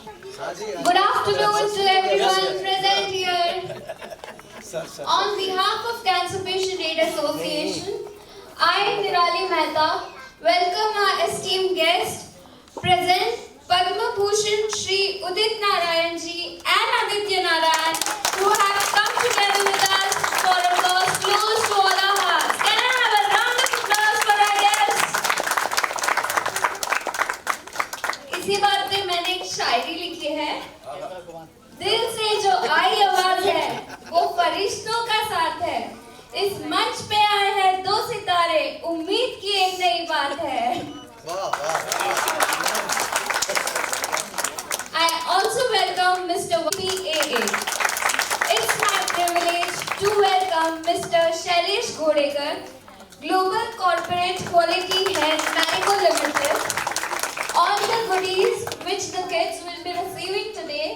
Good afternoon to everyone present here. On behalf of Cancer Patient Aid Association, I, Nirali Mehta, welcome our esteemed guest, present Padma Bhushan Shri Udit Narayan ji and Aditya Narayan, who have come together with us for a cause close to all our hearts. Can I have a round of applause for our guests? इसी बात पे मैंने एक शायरी लिखी है। दिल से जो आई आवाज है वो फरिश्तों का साथ है। इस मंच पे आए हैं दो सितारे, उम्मीद की एक नई बात है। I also welcome Mr. PAA. It's my privilege to welcome Mr. Shailesh Ghodekar, Global Corporate Quality Head, Marico Limited. All the goodies which the kids will be receiving today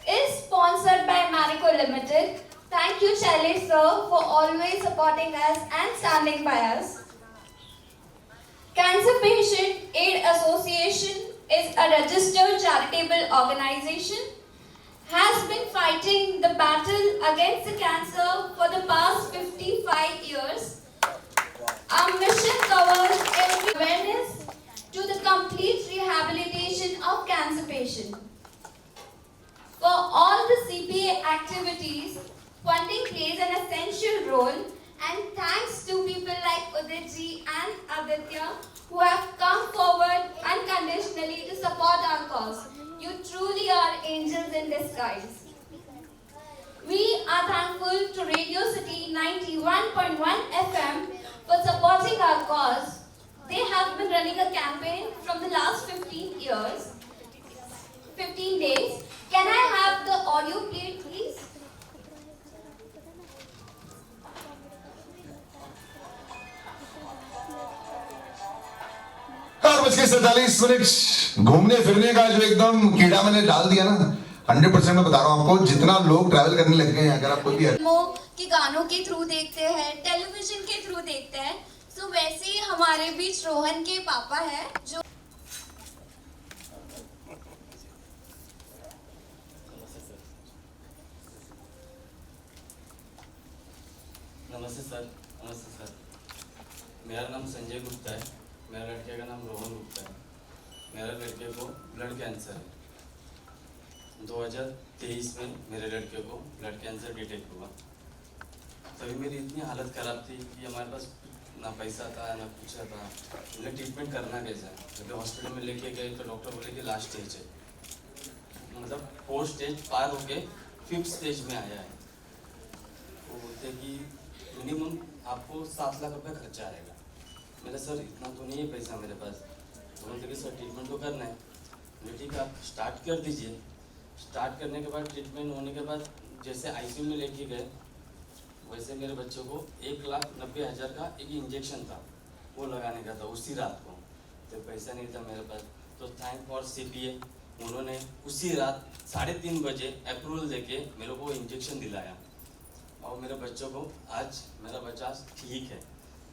is sponsored by Marico Limited. Thank you, Shailesh sir, for always supporting us and standing by us. Cancer Patient Aid Association is a registered charitable organization, has been fighting the battle against the cancer for the past 55 years. Our mission covers every awareness to the complete rehabilitation of cancer patients. For all the CPA activities, funding plays an essential role, and thanks to people like Udit ji and Aditya who have come forward unconditionally to support our cause. You truly are angels in disguise. We are thankful to Radio City 91.1 FM for supporting our cause. They have been running a campaign from the last 15 days. Can I have the audio played, please? 8:47 घूमने फिरने का जो एकदम कीड़ा मैंने डाल दिया ना, 100% मैं बता रहा हूँ आपको, जितना लोग ट्रैवल करने लग गए हैं, अगर आप कोई भी फिल्मों के गानों के थ्रू देखते हैं, टेलीविजन के थ्रू देखते हैं, तो वैसे ही हमारे बीच रोहन के पापा है जो नमस्ते सर। मेरा नाम संजय गुप्ता है। मेरा लड़के का नाम रोहन गुप्ता है। मेरे लड़के को ब्लड कैंसर है। 2023 में मेरे लड़के को ब्लड कैंसर डिटेक्ट हुआ। तभी मेरी इतनी हालत ख़राब थी कि हमारे पास ना पैसा था ना कुछ था। उन्हें ट्रीटमेंट करना कैसा। जब हॉस्पिटल में लेके गए तो डॉक्टर बोले कि लास्ट स्टेज है, मतलब 4 स्टेज पार होके 5th स्टेज में आया है। वो बोलते कि मिनिमम आपको 7 लाख रुपये खर्चा आएगा। मेरा सर इतना तो नहीं है पैसा मेरे पास। तो बोलते कि सर ट्रीटमेंट तो करना है। बोले ठीक है, आप स्टार्ट कर दीजिए। स्टार्ट करने के बाद ट्रीटमेंट होने के बाद जैसे ICU में लेके गए, वैसे मेरे बच्चों को 1,90,000 का एक इंजेक्शन था, वो लगाने का था उसी रात को। तो पैसा नहीं था मेरे पास, तो थैंक फॉर CPA, उन्होंने उसी रात 3:30 बजे अप्रूवल देके मेरे को इंजेक्शन दिलाया और मेरे बच्चों को आज मेरा बच्चा ठीक है।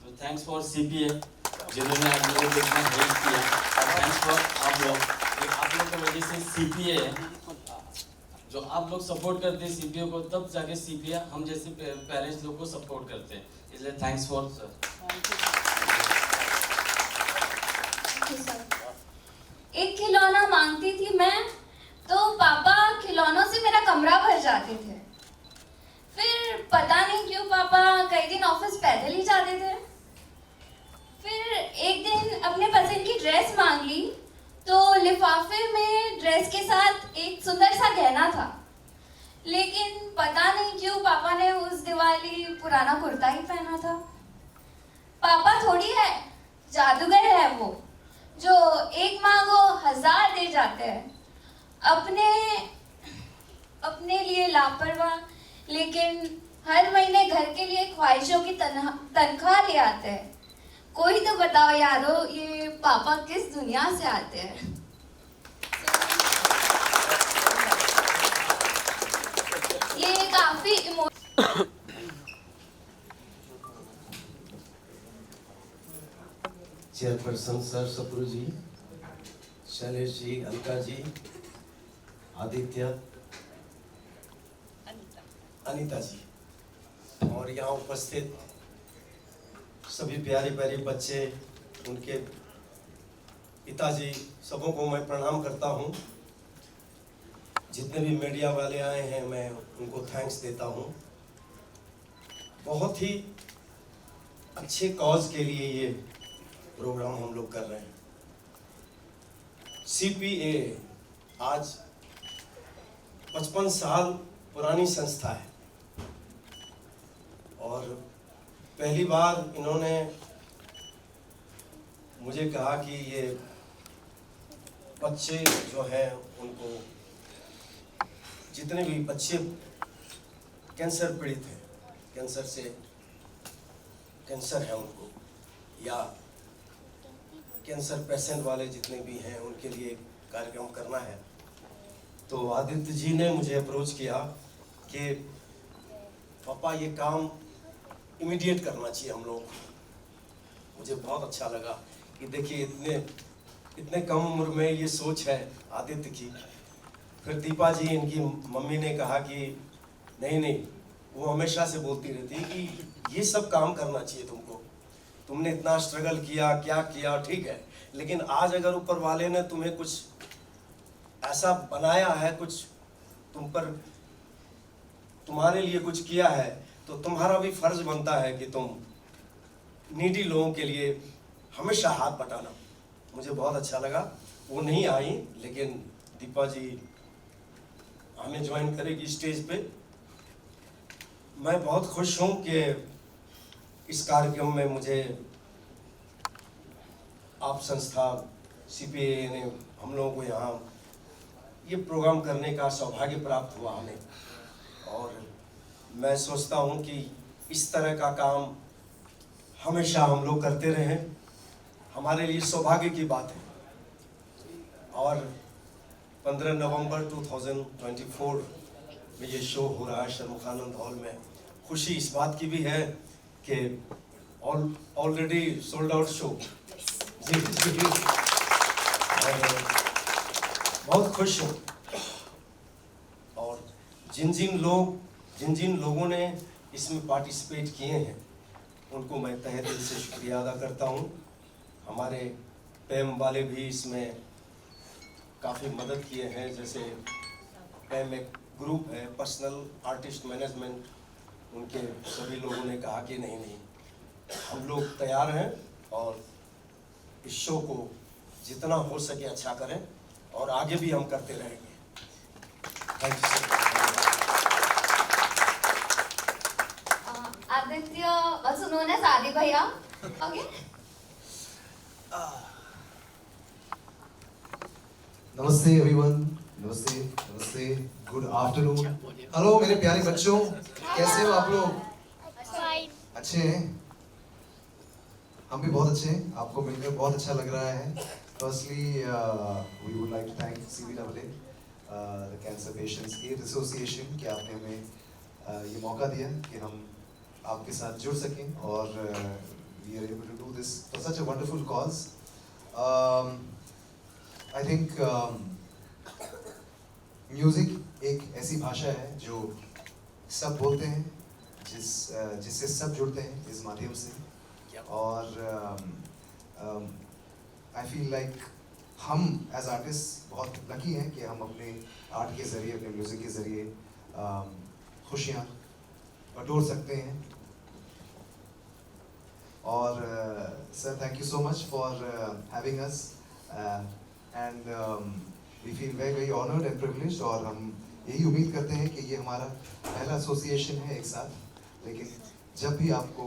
तो थैंक्स फॉर CPA जिन्होंने आज मेरे को इतना हेल्प किया, और थैंक्स फॉर आप लोग की वजह से CPA है। जो आप लोग सपोर्ट करते हैं CPA को, तब जाके CPA हम जैसे पेरेंट्स लोग को सपोर्ट करते हैं। इसलिए थैंक्स फॉर सर। एक खिलौना मांगती थी मैं, तो पापा खिलौनों से मेरा कमरा भर जाते थे। फिर पता नहीं क्यों पापा कई दिन ऑफिस पैदल ही जाते थे। फिर एक दिन अपने पसंद की ड्रेस मांग ली, तो लिफाफे में ड्रेस के साथ एक सुंदर सा गहना था। लेकिन पता नहीं क्यों पापा ने उस दिवाली पुराना कुर्ता ही पहना था। पापा थोड़ी है, जादूगर है वो, जो एक मांगो 1000 दे जाते हैं। अपने लिए लापरवाह, लेकिन हर महीने घर के लिए ख्वाहिशों की तनख्वाह ले आते हैं। कोई तो बताओ यारो, ये पापा किस दुनिया से आते हैं। ये काफी चेयरपर्सन सर सप्रू जी, शैलेश जी, अलका जी, आदित्य, अनीता जी और यहाँ उपस्थित सभी प्यारे प्यारे बच्चे, उनके पिताजी, सबों को मैं प्रणाम करता हूँ। जितने भी मीडिया वाले आए हैं मैं उनको थैंक्स देता हूँ। बहुत ही अच्छे कॉज के लिए ये प्रोग्राम हम लोग कर रहे हैं। CPA आज 55 साल पुरानी संस्था है और पहली बार इन्होंने मुझे कहा कि ये बच्चे जो हैं उनको, जितने भी बच्चे कैंसर पीड़ित हैं, कैंसर है उनको, या कैंसर पेशेंट वाले जितने भी हैं उनके लिए कार्यक्रम करना है। तो आदित्य जी ने मुझे अप्रोच किया कि पापा ये काम इमीडिएट करना चाहिए हम लोग। मुझे बहुत अच्छा लगा कि देखिए इतने कम उम्र में ये सोच है आदित्य की। फिर दीपा जी, इनकी मम्मी ने कहा कि नहीं, वो हमेशा से बोलती रहती कि ये सब काम करना चाहिए तुमको, तुमने इतना स्ट्रगल किया, क्या किया, ठीक है, लेकिन आज अगर ऊपर वाले ने तुम्हें कुछ ऐसा बनाया है, कुछ तुम पर, तुम्हारे लिए कुछ किया है, तो तुम्हारा भी फर्ज बनता है कि तुम नीडी लोगों के लिए हमेशा हाथ बटाना। मुझे बहुत अच्छा लगा। वो नहीं आई, लेकिन दीपा जी हमें ज्वाइन करेगी स्टेज पे। मैं बहुत खुश हूँ कि इस कार्यक्रम में मुझे आप संस्था CPA ने, हम लोगों को यहाँ ये प्रोग्राम करने का सौभाग्य प्राप्त हुआ हमें, और मैं सोचता हूँ कि इस तरह का काम हमेशा हम लोग करते रहें। हमारे लिए सौभाग्य की बात है। और 15 नवंबर 2024 में ये शो हो रहा है शर्मुखानंद हॉल में। खुशी इस बात की भी है कि ऑलरेडी सोल्ड आउट शो। जी जी, बहुत खुश हूँ। और जिन जिन लोगों ने इसमें पार्टिसिपेट किए हैं उनको मैं तहे दिल से शुक्रिया अदा करता हूँ। हमारे पैम वाले भी इसमें काफ़ी मदद किए हैं। जैसे पैम एक ग्रुप है, पर्सनल आर्टिस्ट मैनेजमेंट, उनके सभी लोगों ने कहा कि नहीं, हम लोग तैयार हैं और इस शो को जितना हो सके अच्छा करें, और आगे भी हम करते रहेंगे। Thank you sir. Aditya, also known as Adi Bhaiya. Okay. नमस्ते एवरीवन, नमस्ते, गुड आफ्टरनून। हेलो मेरे प्यारे बच्चों, कैसे हो आप लोग? अच्छे हैं? हम भी बहुत अच्छे हैं। आपको मिलकर बहुत अच्छा लग रहा है। Firstly we would like to thank CPAA, the cancer patients aid association, कि आपने हमें ये मौका दिया कि हम आपके साथ जुड़ सकें, और we are able to do this for such a wonderful cause. I think music एक ऐसी भाषा है जो सब बोलते हैं, जिससे सब जुड़ते हैं इस माध्यम से। और आई फील लाइक हम एज आर्टिस्ट बहुत लकी हैं कि हम अपने आर्ट के ज़रिए, अपने म्यूज़िक के ज़रिए खुशियाँ बटोर सकते हैं। और sir, thank you so much for having us, and we feel very very honoured and privileged. और हम यही उम्मीद करते हैं कि ये हमारा पहला एसोसिएशन है एक साथ, लेकिन जब भी आपको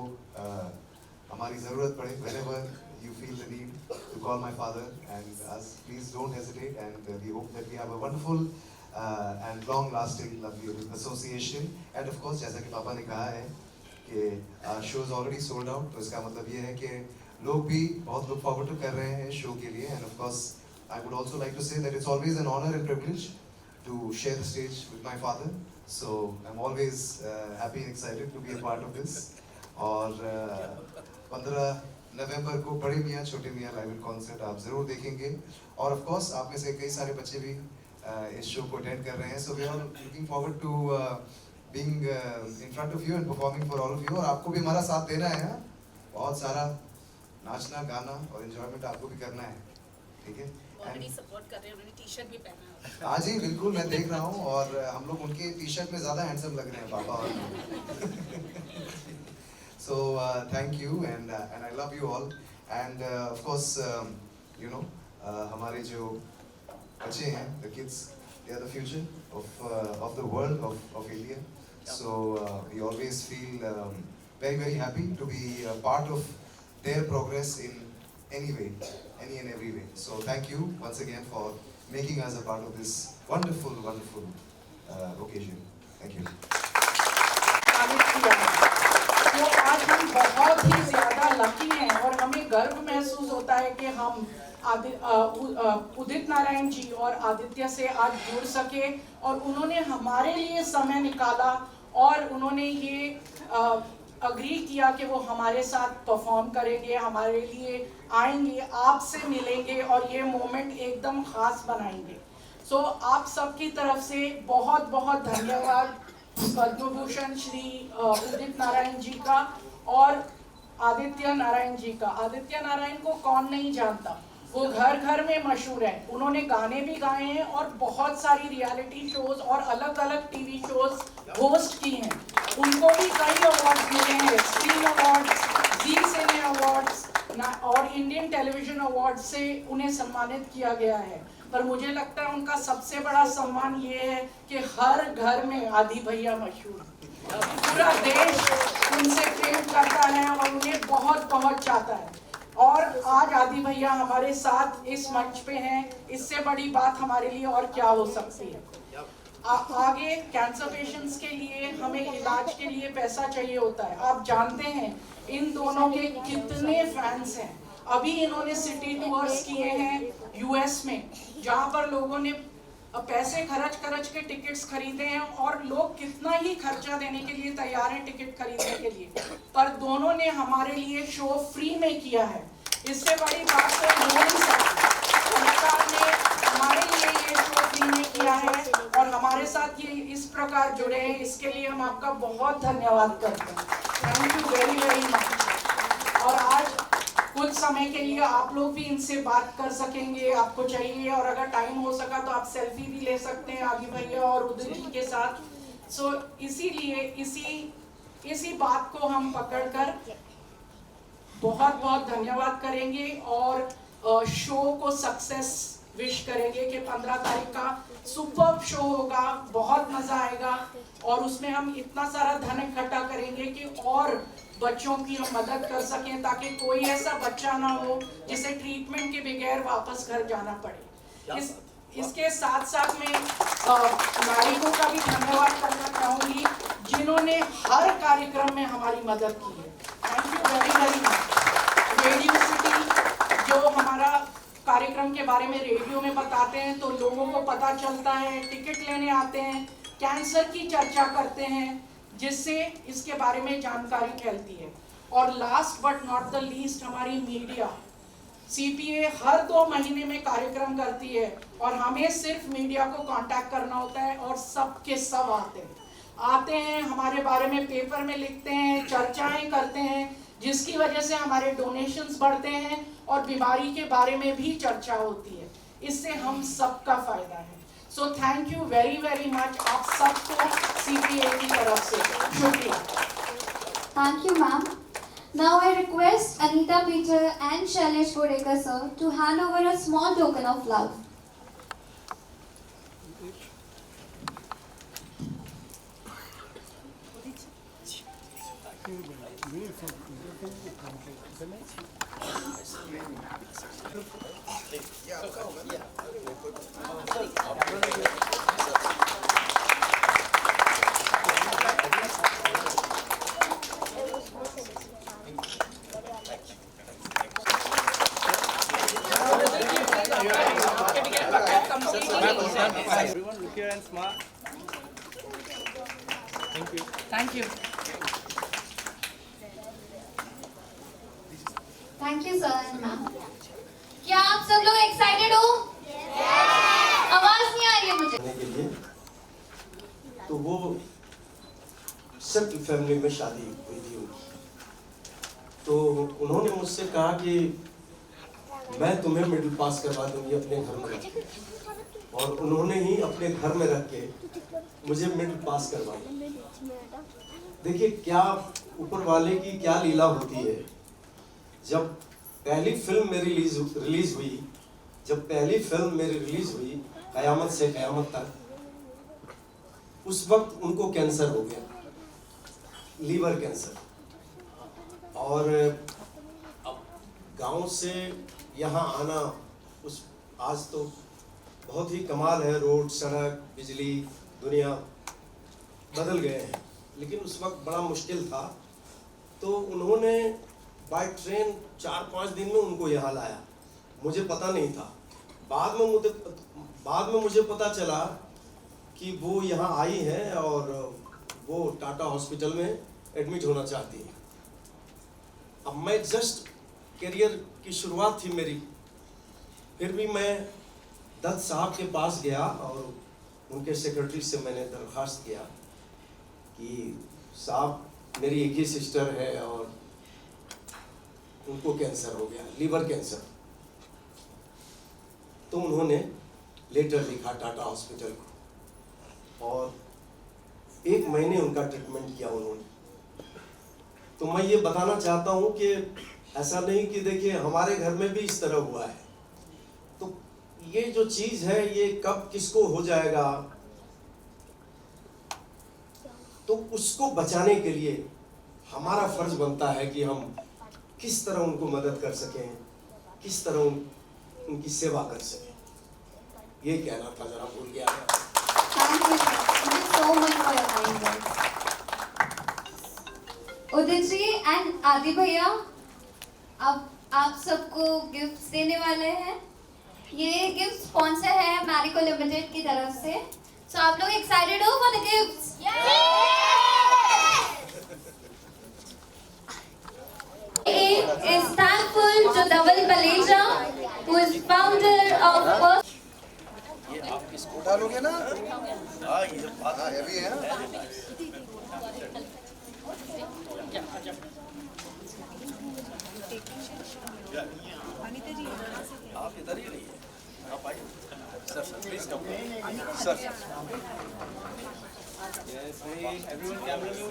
हमारी ज़रूरत पड़े, whenever you feel the need to call my father and us, please don't hesitate, and we hope that we have a wonderful and long-lasting, lovely association. And of course, जैसा कि पापा ने कहा है कि show is already sold out, तो इसका मतलब ये है कि लोग भी बहुत look forward to कर रहे हैं शो के लिए। And of course, I would also like to say that it's always an honor and privilege to share the stage with my father. So I'm always happy and excited to be a part of this. और 15 नवंबर को बड़े मियाँ छोटे मियाँ live concert आप ज़रूर देखेंगे। और ऑफ कोर्स आप में से कई सारे बच्चे भी इस शो को अटेंड कर रहे हैं. So we are looking forward to being in front of you and performing for all of you. और आपको भी हमारा साथ देना है. बहुत सारा नाचना गाना और एंजॉयमेंट आपको भी करना है, ठीक है? ऑलरेडी सपोर्ट कर रहे हैं, उन्होंने टी-शर्ट भी पहना है. हाँ जी बिल्कुल, मैं देख रहा हूँ और हम लोग उनके टी-शर्ट में ज़्यादा हैंडसम लग रहे हैं पापा और so thank you and I love you all and of course you know हमारे जो बच्चे हैं, the kids, they are the future of the world of India. So we always feel very happy to be a part of their progress in any way, any and every way. So thank you once again for making us a part of this wonderful occasion. Thank you. तो आज हम बहुत ही ज़्यादा lucky हैं और हमें गर्व महसूस होता है कि हम उदित नारायण जी और आदित्य से आज जुड़ सके और उन्होंने हमारे लिए समय निकाला और उन्होंने ये अग्री किया कि वो हमारे साथ परफॉर्म करेंगे, हमारे लिए आएंगे, आपसे मिलेंगे और ये मोमेंट एकदम खास बनाएंगे. सो आप सबकी तरफ से बहुत बहुत धन्यवाद पद्म भूषण श्री उदित नारायण जी का और आदित्य नारायण जी का. आदित्य नारायण को कौन नहीं जानता, वो घर घर में मशहूर है. उन्होंने गाने भी गाए हैं और बहुत सारी रियलिटी शोज और अलग अलग टीवी शोज होस्ट की हैं. उनको भी कई अवार्ड्स मिले हैं, स्क्रीन अवार्ड्स, जी सिने अवार्ड्स और इंडियन टेलीविजन अवार्ड से उन्हें सम्मानित किया गया है. पर मुझे लगता है उनका सबसे बड़ा सम्मान ये है कि हर घर में आदि भैया मशहूर, पूरा देश उनसे प्रेम करता है और उन्हें बहुत बहुत चाहता है. और आज आदि भैया हमारे साथ इस मंच पे हैं, इससे बड़ी बात हमारे लिए और क्या हो सकती है. आगे कैंसर पेशेंट्स के लिए हमें इलाज के लिए पैसा चाहिए होता है. आप जानते हैं इन दोनों के कितने फैंस हैं. अभी इन्होंने सिटी टूर्स किए हैं यूएस में, जहाँ पर लोगों ने पैसे खर्च के टिकट्स खरीदे हैं और लोग कितना ही खर्चा देने के लिए तैयार हैं टिकट खरीदने के लिए. पर दोनों ने हमारे लिए शो फ्री में किया है. इससे बड़ी बात तो हो नहीं सकती. कलाकार ने हमारे लिए ये शो फ्री में किया है और हमारे साथ ये इस प्रकार जुड़े हैं, इसके लिए हम आपका बहुत धन्यवाद करते हैं. Thank you very much. और आज कुछ समय के लिए आप लोग भी इनसे बात कर सकेंगे, आपको चाहिए और अगर टाइम हो सका तो आप सेल्फी भी ले सकते हैं आदि भैया और उदित जी के साथ. सो इसीलिए इसी बात को हम पकड़कर बहुत बहुत धन्यवाद करेंगे और शो को सक्सेस विश करेंगे कि 15 तारीख का सुपर्ब शो होगा, बहुत मजा आएगा और उसमें हम इतना सारा धन इकट्ठा करेंगे कि और बच्चों की हम मदद कर सकें ताकि कोई ऐसा बच्चा ना हो जिसे ट्रीटमेंट के बगैर वापस घर जाना पड़े. इसके साथ साथ मैं नागरिकों का भी धन्यवाद करना चाहूँगी जिन्होंने हर कार्यक्रम में हमारी मदद की है. Thank you very much. Radio city जो हमारा कार्यक्रम के बारे में रेडियो में बताते हैं तो लोगों को पता चलता है, टिकट लेने आते हैं, कैंसर की चर्चा करते हैं जिससे इसके बारे में जानकारी फैलती है. और last but not the least हमारी मीडिया सीपीए हर 2 महीने में कार्यक्रम करती है और हमें सिर्फ मीडिया को कांटेक्ट करना होता है और सब के सब आते हैं हमारे बारे में पेपर में लिखते हैं, चर्चाएं करते हैं जिसकी वजह से हमारे डोनेशंस बढ़ते हैं और बीमारी के बारे में भी चर्चा होती है. इससे हम सबका फायदा है. So thank you very much आप सबको सीपीए की तरफ से शुक्रिया. Thank you, ma'am. Now I request Anita Peter and Shailesh Godekar sir to hand over a small token of love. Everyone look here and smile. Thank you. Thank you. Thank you sir and ma'am. क्या आप सब लोग excited हो? आवाज नहीं आ रही चाहिए मुझे। करने के लिए, तो वो सेटल फैमिली में शादी हुई थी उनकी। तो उन्होंने मुझसे कहा कि मैं तुम्हें मिडिल पास करवा दूंगी अपने घर में रख के, और उन्होंने ही अपने घर में रख के मुझे मिडिल पास करवाया। देखिए क्या ऊपर वाले की क्या लीला होती है। जब पहली फिल्म मेरी रिलीज हुई, कयामत से कयामत तक, उस वक्त उनको कैंसर हो गया, लीवर कैंसर। और अब गांव से यहाँ आना, उस आज तो बहुत ही कमाल है, रोड, सड़क, बिजली, दुनिया बदल गए हैं, लेकिन उस वक्त बड़ा मुश्किल था। तो उन्होंने बाय ट्रेन 4-5 दिन में उनको यहाँ लाया, मुझे पता नहीं था। बाद में मुझे पता चला कि वो यहाँ आई हैं और वो टाटा हॉस्पिटल में एडमिट होना चाहती हैं। अब मैं जस्ट करियर की शुरुआत थी मेरी, फिर भी मैं दत्त साहब के पास गया और उनके सेक्रेटरी से मैंने दरख्वास्त किया कि साहब मेरी एक ही सिस्टर है और उनको कैंसर हो गया, लीवर कैंसर। तो उन्होंने लेटर लिखा टाटा हॉस्पिटल को और 1 महीने उनका ट्रीटमेंट किया उन्होंने। तो मैं ये बताना चाहता हूँ कि ऐसा नहीं कि देखिए हमारे घर में भी इस तरह हुआ है। तो ये जो चीज़ है ये कब किसको हो जाएगा, तो उसको बचाने के लिए हमारा फर्ज बनता है कि हम किस तरह उनको मदद कर सकें, किस तरह उनकी सेवा कर सकें। ये कहना था, जरा भूल गया। Thank you so much for your kind words. Udit ji and Aadi भैया, अब आप सबको गिफ्ट्स देने वाले हैं। ये गिफ्ट स्पॉन्सर है मैरिको लिमिटेड की तरफ से। So आप लोग एक्साइटेड हो for the gifts? Is thankful to Dhaval Baleja, who is founder of उठा लोगे ना? हाँ, ये बात हैवी है। आप इधर ही रहिए, आप आइए। Sir please come. Sir Yes, hey, everyone, camera view.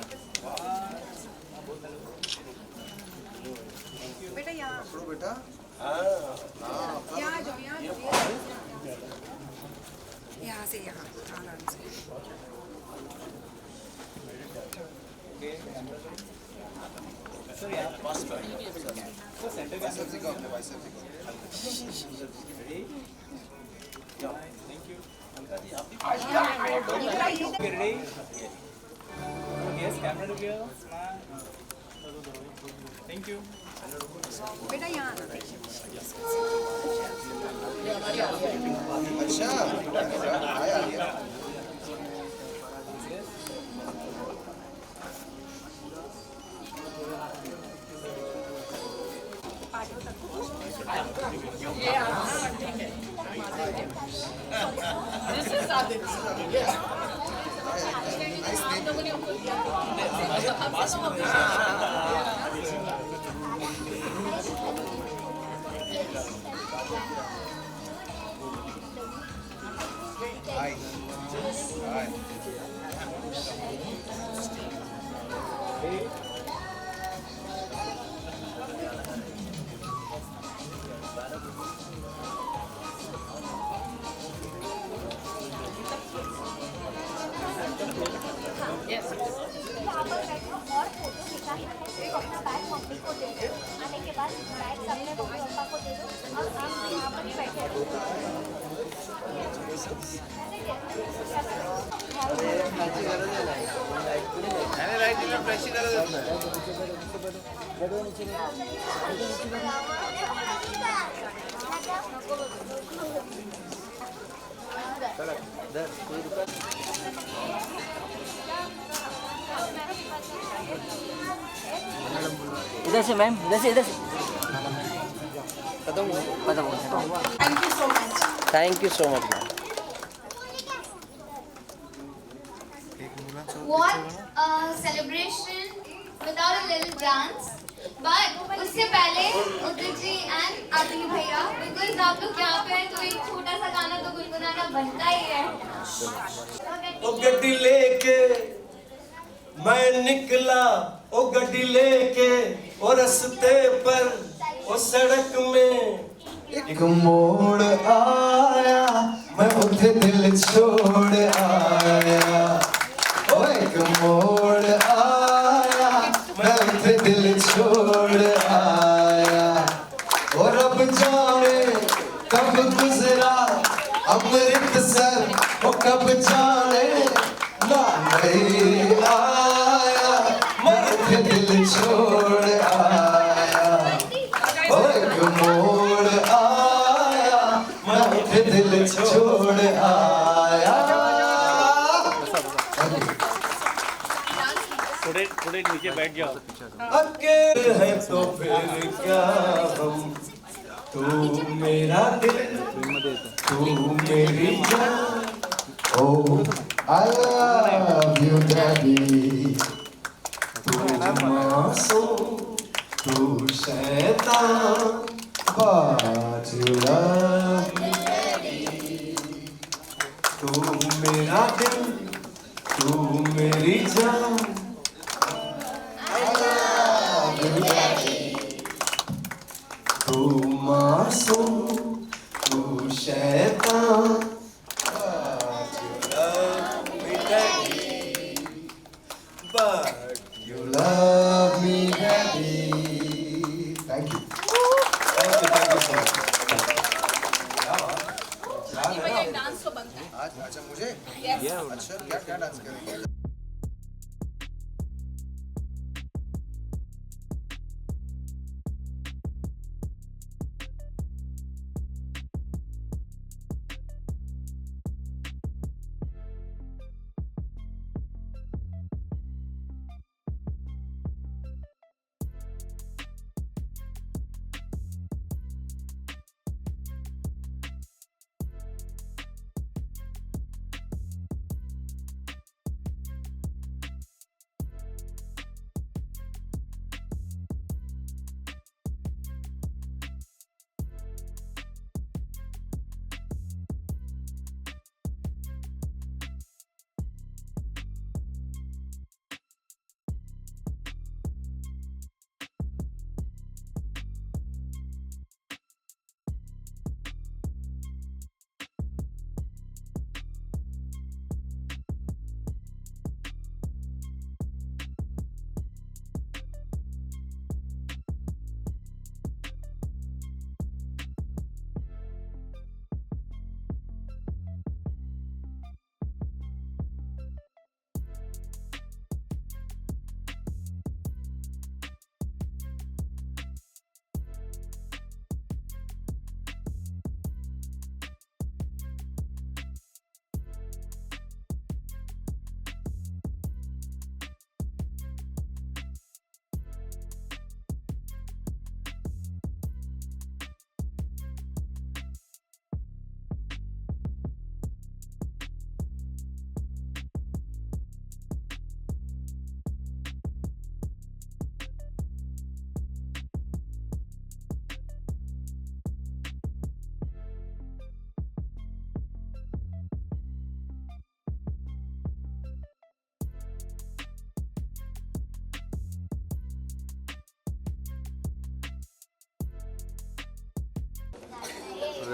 बेटा यहाँ पकड़ो बेटा। यहाँ जाओ, यहाँ से यहाँ आराम से। Sir, यहाँ पास में। Sir, center का सब्जी का अपने भाई सब्जी का। ready? Yeah, thank you. Alka ji, आप भी Okay, ready? Yes, camera look here. Smile. Thank you. बेटा यहाँ आना। अच्छा, आया आया। Hi. Hi. और फोटो खींचा है, एक अपना बैग मम्मी को दे दो, आने के बाद बैग सबने मम्मी पापा को दे दो और आप यहाँ पर ही बैठे इधर से मैम, इधर से खत्म हो thank you so much. Thank you so much ma'am. want a celebration without a little dance, but उससे पहले उदित जी and आदि भैया, because आप लोग यहाँ पे हैं तो एक छोटा सा गाना तो गुनगुनाना बनता ही है। ओ गड्डी लेके मैं निकला, ओ गड्डी लेके ओ रस्ते पर ओ सड़क में एक मोड़ आया, मैं उठे दिल छोड़ आया। ओ एक मोड़ आया, मैं उठे दिल छोड़ आया। और अब जाने कब गुजरा अमृतसर, ओ कब जाने ना नहीं आया, मैं उठे दिल छोड़ आया। ओ एक मोड़ आया, मैं उठे दिल छोड़ आया। थोड़े नीचे बैठ जाओ। अकेले है तो फिर क्या हम, तू मेरा दिल, तू मेरी जान। Oh, I love you, Daddy. तू मासूम, तू शैतान, But you love me. तू मेरा दिल, तू मेरी जान। तू मासूम, तू शैतान, but you love me, Daddy. You love me, Daddy. Thank you. Thank you so much. Dance तो बनता है। आज अच्छा मुझे? अच्छा क्या डांस करेंगे?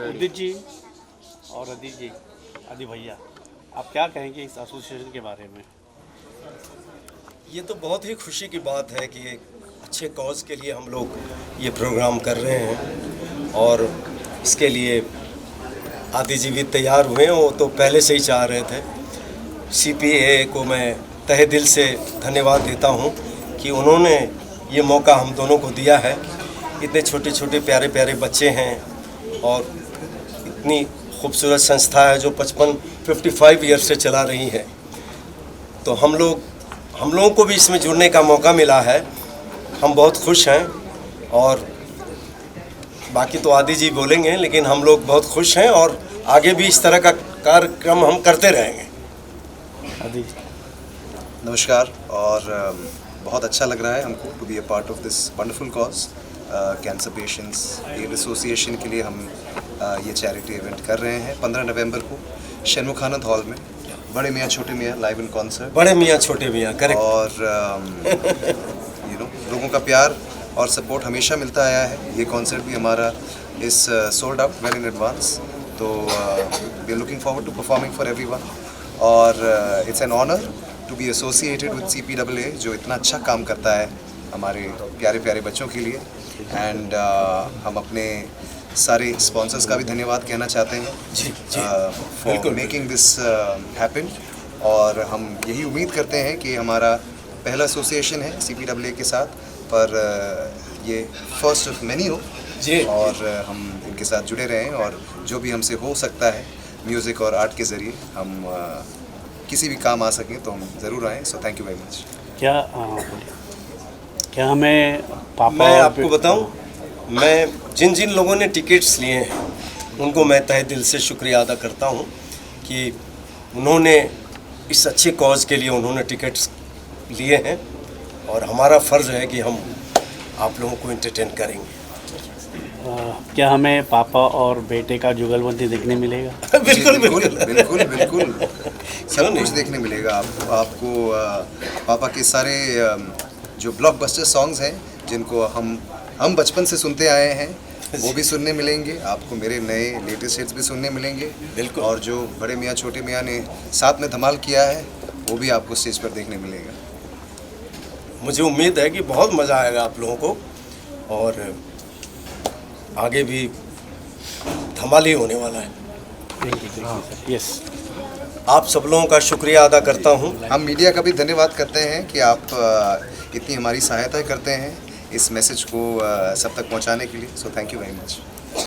उदित जी और अदित जी, आदि भैया, आप क्या कहेंगे इस एसोसिएशन के बारे में? ये तो बहुत ही खुशी की बात है कि एक अच्छे कॉज के लिए हम लोग ये प्रोग्राम कर रहे हैं और इसके लिए आदि जी भी तैयार हुए हैं। वो तो पहले से ही चाह रहे थे। CPA को मैं तहे दिल से धन्यवाद देता हूँ कि उन्होंने ये मौका हम दोनों को दिया है। इतने छोटे छोटे प्यारे प्यारे बच्चे हैं और इतनी खूबसूरत संस्था है जो 55 ईयर से चला रही है। तो हम लोगों को भी इसमें जुड़ने का मौका मिला है। हम बहुत खुश हैं और बाकी तो आदि जी बोलेंगे, लेकिन हम लोग बहुत खुश हैं और आगे भी इस तरह का कार्यक्रम हम करते रहेंगे। आदि नमस्कार और बहुत अच्छा लग रहा है हमको to be a part of this wonderful cause cancer patients aid association के लिए हम ये चैरिटी इवेंट कर रहे हैं 15 नवंबर को शनमुखानंद हॉल में बड़े मियाँ छोटे मियाँ लाइव इन कॉन्सर्ट बड़े मियाँ छोटे मियाँ करेक्ट। और लोगों का प्यार और सपोर्ट हमेशा मिलता आया है। ये कॉन्सर्ट भी हमारा is sold out well in advance, तो we are looking forward to performing for everyone और it's an honour to be associated with CPAA जो इतना अच्छा काम करता है हमारे प्यारे प्यारे बच्चों के लिए। एंड हम अपने सारे स्पॉन्सर्स का भी धन्यवाद कहना चाहते हैं फॉर मेकिंग दिस हैपन और हम यही उम्मीद करते हैं कि हमारा पहला एसोसिएशन है CPAA के साथ, पर ये फर्स्ट ऑफ मैनी हो और हम इनके साथ जुड़े रहें और जो भी हमसे हो सकता है म्यूज़िक और आर्ट के ज़रिए हम किसी भी काम आ सकें तो हम ज़रूर आएँ। So thank you very much. क्या हमें पापा मैं आपको बताऊं, मैं जिन जिन लोगों ने टिकट्स लिए हैं उनको मैं तहे दिल से शुक्रिया अदा करता हूं कि उन्होंने इस अच्छे कॉज के लिए उन्होंने टिकट्स लिए हैं और हमारा फ़र्ज़ है कि हम आप लोगों को एंटरटेन करेंगे। क्या हमें पापा और बेटे का जुगलबंदी देखने मिलेगा? बिल्कुल बिल्कुल बिल्कुल बिल्कुल सब कुछ देखने मिलेगा आपको पापा के सारे जो ब्लॉकबस्टर सॉन्ग्स हैं जिनको हम बचपन से सुनते आए हैं वो भी सुनने मिलेंगे आपको। मेरे नए लेटेस्ट हिट्स भी सुनने मिलेंगे बिल्कुल, और जो बड़े मियाँ छोटे मियाँ ने साथ में धमाल किया है वो भी आपको स्टेज पर देखने मिलेगा। मुझे उम्मीद है कि बहुत मज़ा आएगा आप लोगों को और आगे भी धमाल ही होने वाला है। यस, आप सब लोगों का शुक्रिया अदा करता हूं। हम मीडिया का भी धन्यवाद करते हैं कि आप इतनी हमारी सहायता करते हैं इस मैसेज को सब तक पहुंचाने के लिए। So thank you very much.